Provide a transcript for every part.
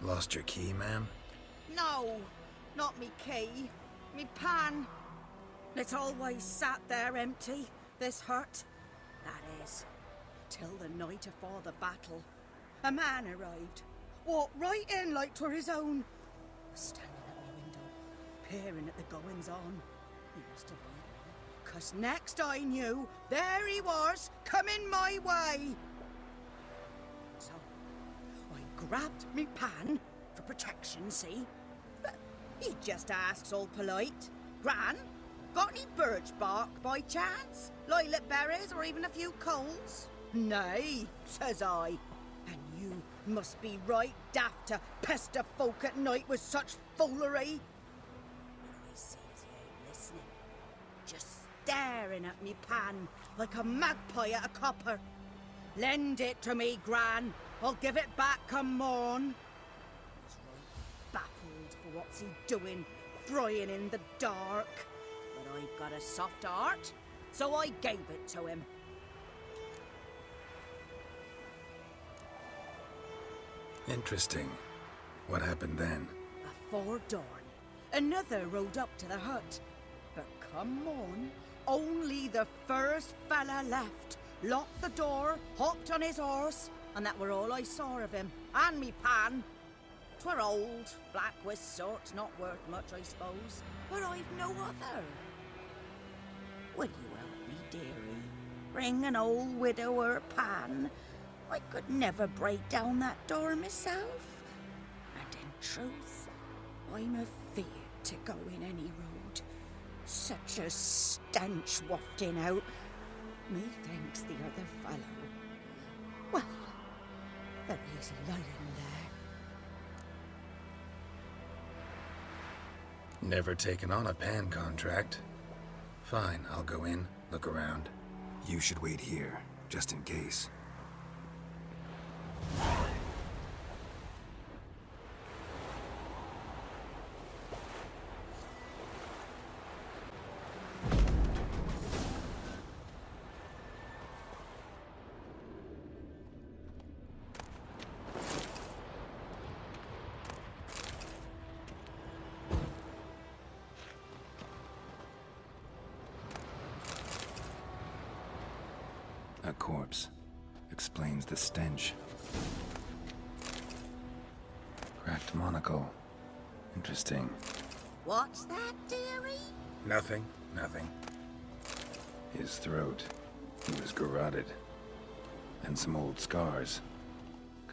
Lost your key, ma'am? No, not me key. Me pan. It's always sat there empty, this hut. That is, till the night afore the battle. A man arrived, walked right in like 'twere his own. Was standing at my window, peering at the goings-on. He must have heard, 'cause next I knew, there he was, coming my way. So, I grabbed me pan, for protection, see? But he just asks all polite, Gran, got any birch bark by chance? Lilac berries or even a few coals? Nay, says I. And you must be right daft to pester folk at night with such foolery. And I sees he ain't listening, just staring at me pan like a magpie at a copper. Lend it to me, Gran. I'll give it back come morn. I was right baffled for what's he doing, frying in the dark. But I've got a soft heart, so I gave it to him. Interesting. What happened then? Before dawn, another rode up to the hut. But come on, only the first fella left. Locked the door, hopped on his horse, and that were all I saw of him. And me pan. 'Twere old, black with soot, not worth much, I suppose. But I've no other. Will you help me, dearie? Bring an old widower pan. I could never break down that door myself. And in truth, I'm afeard to go in any road. Such a stench wafting out. Methinks the other fellow. Well, that he's lying there. Never taken on a pan contract. Fine, I'll go in, look around. You should wait here, just in case. A corpse. Explains the stench. Cracked monocle. Interesting. What's that, dearie? Nothing. His throat. He was garroted. And some old scars.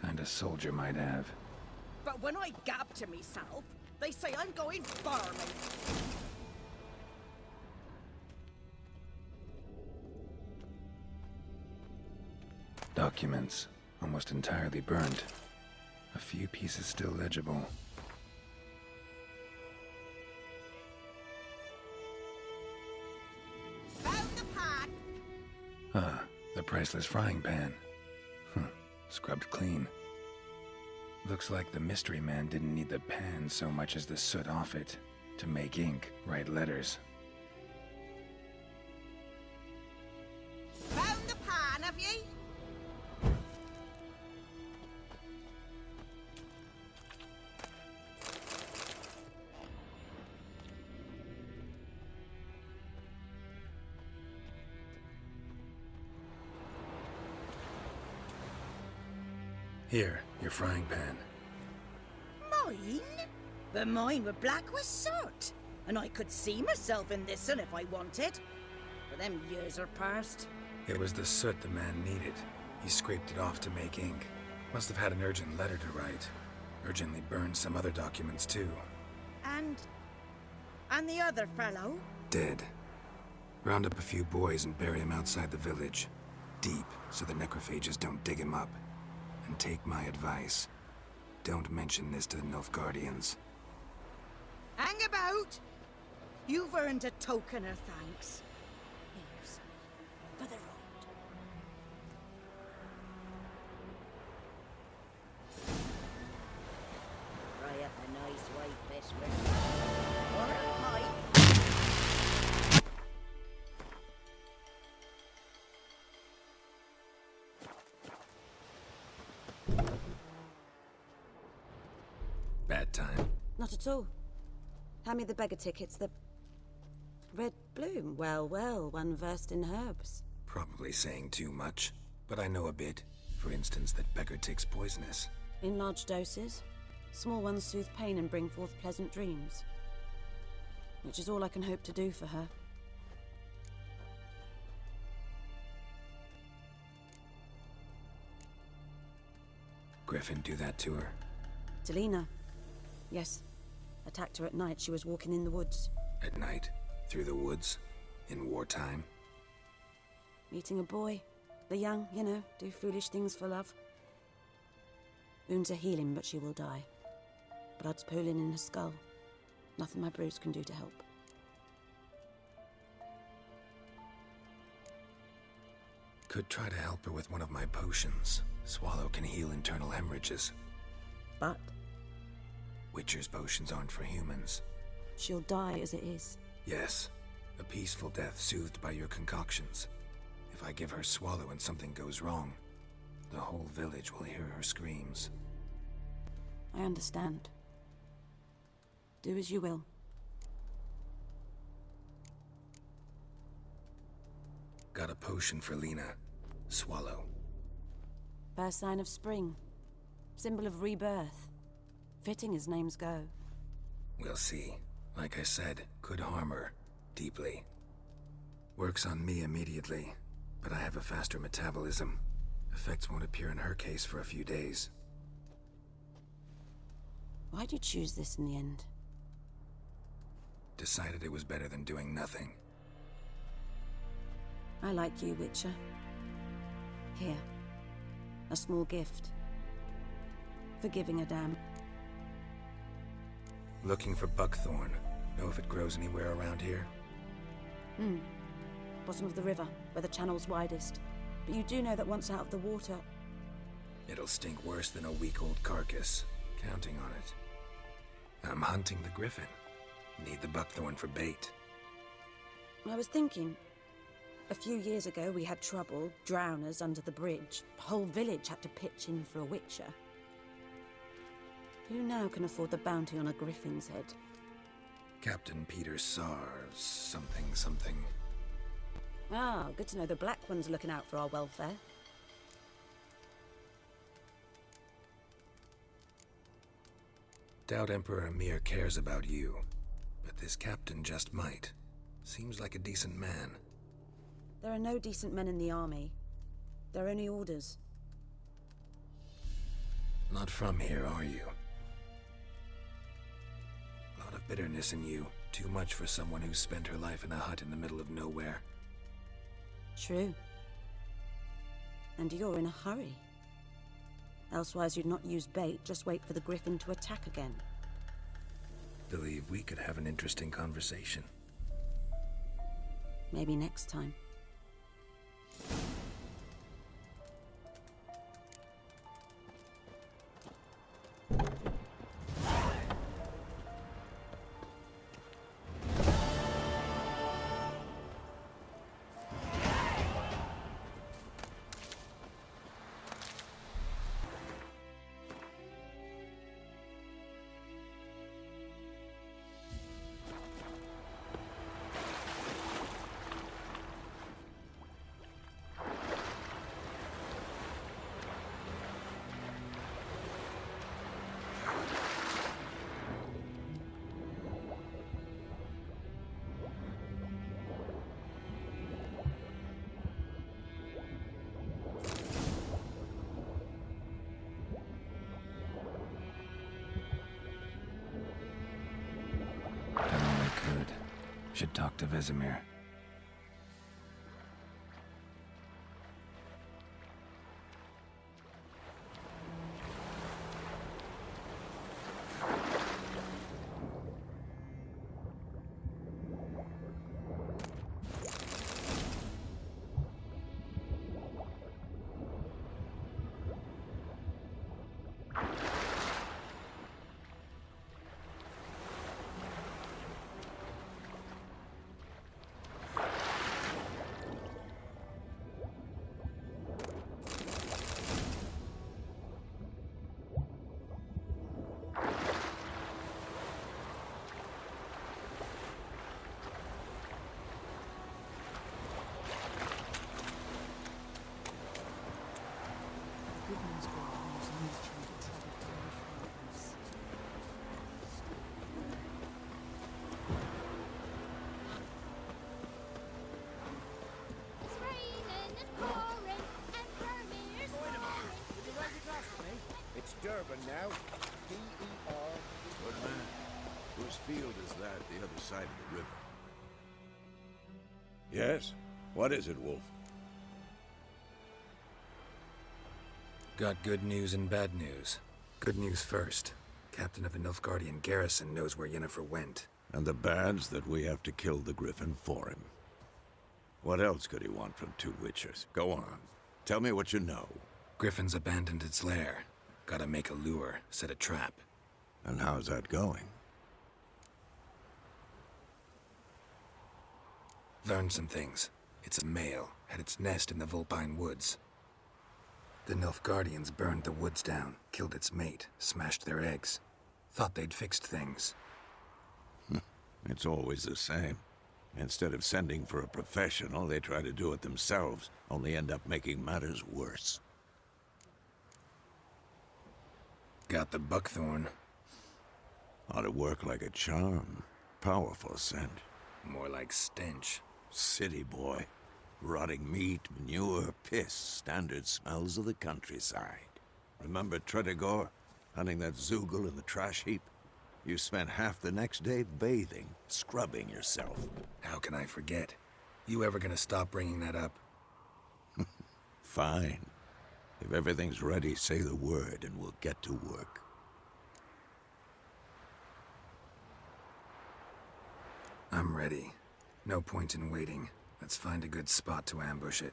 Kinda soldier might have. But when I gab to myself, they say I'm going farming. Documents. Almost entirely burned. A few pieces still legible. Found the pan! Ah, the priceless frying pan. Scrubbed clean. Looks like the mystery man didn't need the pan so much as the soot off it to make ink, write letters. Found the pan, have ye? Here, your frying pan. Mine? But mine were black with soot. And I could see myself in this one if I wanted. But them years are past. It was the soot the man needed. He scraped it off to make ink. Must have had an urgent letter to write. Urgently burned some other documents too. And the other fellow? Dead. Round up a few boys and bury him outside the village. Deep, so the necrophages don't dig him up. And take my advice. Don't mention this to the Nilfgaardians. Hang about! You've earned a token of thanks. Here's for the road. Fry up a nice white fish with or a pie. Bad time? Not at all. Hand me the beggar tickets, the... Red bloom. Well, well, one versed in herbs. Probably saying too much, but I know a bit. For instance, that beggar tick's poisonous. In large doses. Small ones soothe pain and bring forth pleasant dreams. Which is all I can hope to do for her. Griffin do that to her? Delina. Yes. Attacked her at night. She was walking in the woods. At night? Through the woods? In wartime? Meeting a boy. The young, you know, do foolish things for love. Wounds are healing, but she will die. Blood's pooling in her skull. Nothing my brews can do to help. Could try to help her with one of my potions. Swallow can heal internal hemorrhages. But? Witcher's potions aren't for humans. She'll die as it is. Yes. A peaceful death soothed by your concoctions. If I give her Swallow and something goes wrong, the whole village will hear her screams. I understand. Do as you will. Got a potion for Lena. Swallow. First sign of spring. Symbol of rebirth. Fitting as names go. We'll see. Like I said, could harm her. Deeply. Works on me immediately, but I have a faster metabolism. Effects won't appear in her case for a few days. Why'd you choose this in the end? Decided it was better than doing nothing. I like you, Witcher. Here. A small gift. For giving a damn. Looking for buckthorn. Know if it grows anywhere around here? Bottom of the river, where the channel's widest. But you do know that once out of the water... It'll stink worse than a week-old carcass. Counting on it. I'm hunting the griffin. Need the buckthorn for bait. I was thinking... A few years ago we had trouble, drowners under the bridge. The whole village had to pitch in for a witcher. Who now can afford the bounty on a griffin's head? Captain Peter Sars, something. Ah, good to know the Black One's looking out for our welfare. Doubt Emperor Emir cares about you, but this captain just might. Seems like a decent man. There are no decent men in the army. They're only orders. Not from here, are you? A lot of bitterness in you. Too much for someone who spent her life in a hut in the middle of nowhere. True. And you're in a hurry. Elsewise you'd not use bait, just wait for the griffin to attack again. Believe we could have an interesting conversation. Maybe next time. Should talk to Vesemir. field is that the other side of the river? Yes? What is it, Wolf? Got good news and bad news. Good news first. Captain of the Nilfgaardian garrison knows where Yennefer went. And the bad's that we have to kill the Griffin for him. What else could he want from two witchers? Go on. Tell me what you know. Griffin's abandoned its lair. Gotta make a lure, set a trap. And how's that going? Learned some things. It's a male, had its nest in the Vulpine Woods. The Nilfgaardians burned the woods down, killed its mate, smashed their eggs. Thought they'd fixed things. It's always the same. Instead of sending for a professional, they try to do it themselves, only end up making matters worse. Got the buckthorn. Ought to work like a charm. Powerful scent. More like stench. City boy. Rotting meat, manure, piss, standard smells of the countryside. Remember Tredegor? Hunting that Zoogle in the trash heap? You spent half the next day bathing, scrubbing yourself. How can I forget? You ever gonna stop bringing that up? Fine. If everything's ready, say the word and we'll get to work. I'm ready. No point in waiting. Let's find a good spot to ambush it.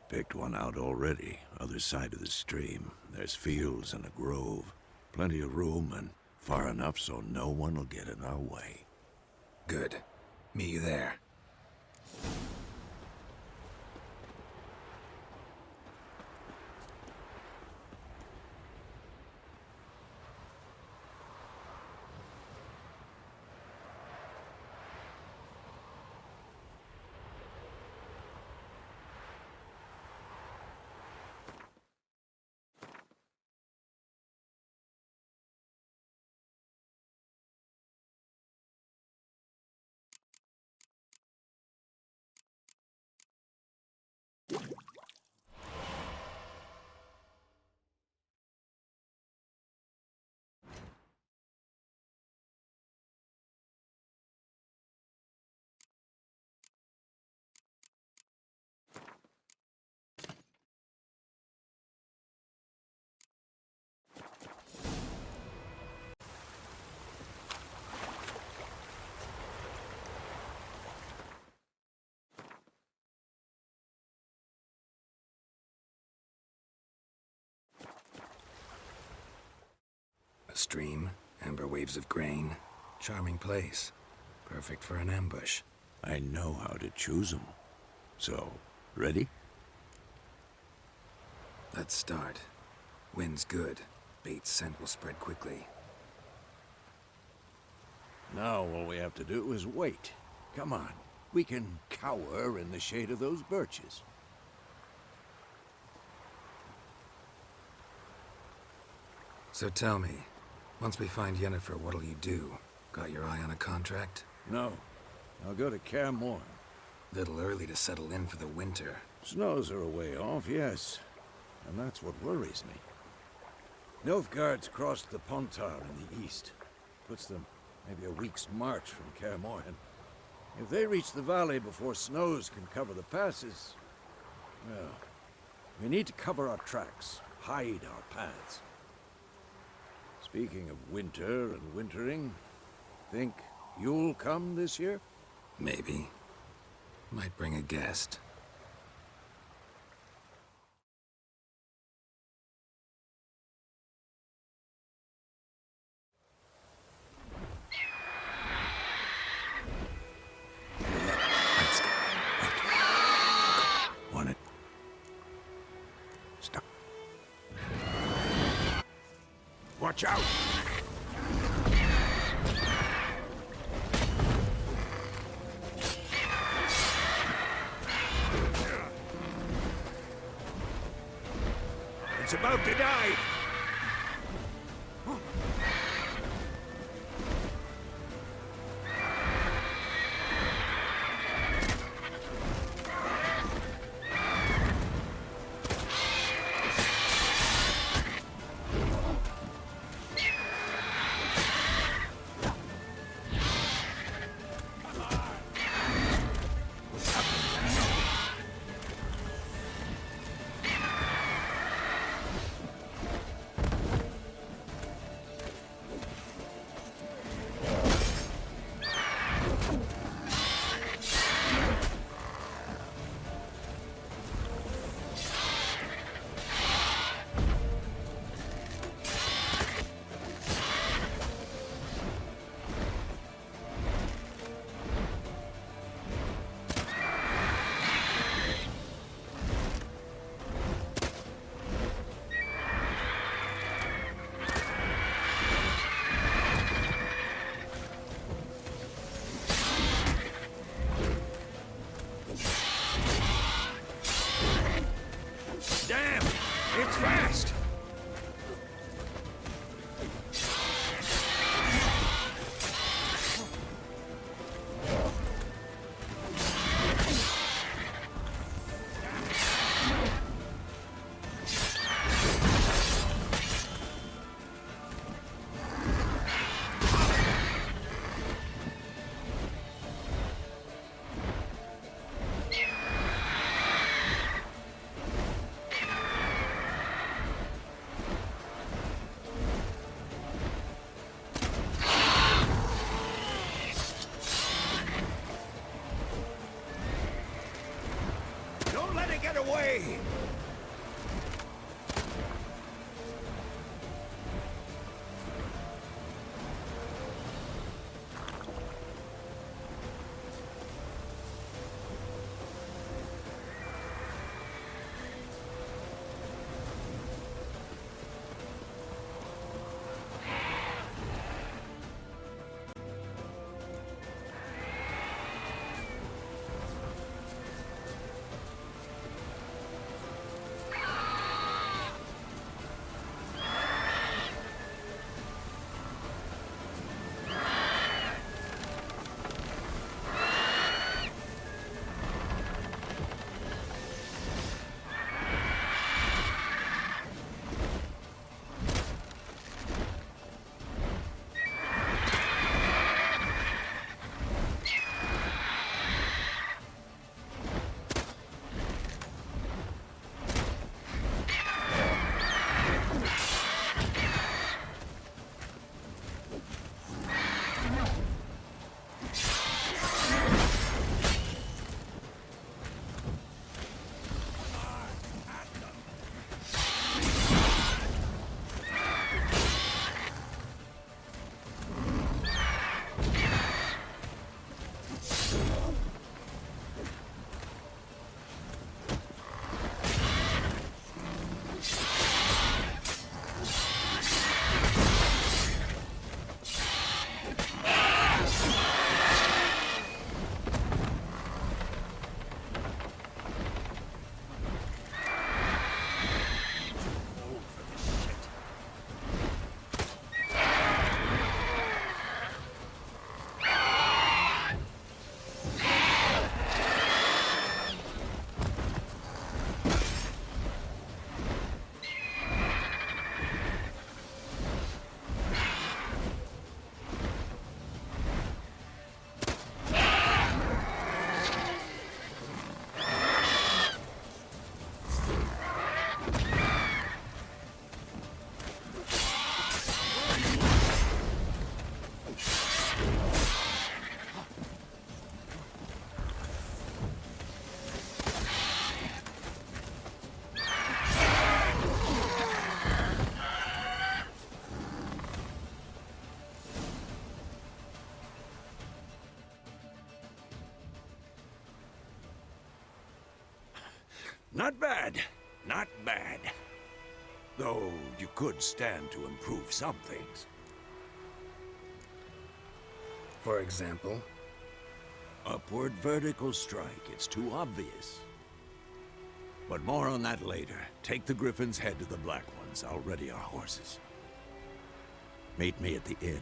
Picked one out already, other side of the stream. There's fields and a grove. Plenty of room and far enough so no one will get in our way. Good. Meet you there. A stream, amber waves of grain. Charming place. Perfect for an ambush. I know how to choose them. So, ready? Let's start. Wind's good. Bait's scent will spread quickly. Now all we have to do is wait. Come on. We can cower in the shade of those birches. So tell me, once we find Yennefer, what'll you do? Got your eye on a contract? No. I'll go to Kaer Morhen. Little early to settle in for the winter. Snows are a way off, yes. And that's what worries me. Nilfgaard's crossed the Pontar in the east. Puts them maybe a week's march from Kaer Morhen. If they reach the valley before snows can cover the passes, well, we need to cover our tracks, hide our paths. Speaking of winter and wintering, think you'll come this year? Maybe. Might bring a guest. Let's go. Wait. Want it? Stop. Watch out! It's about to die! Not bad. Not bad. Though you could stand to improve some things. For example? Upward vertical strike. It's too obvious. But more on that later. Take the Griffin's head to the Black Ones. I'll ready our horses. Meet me at the inn.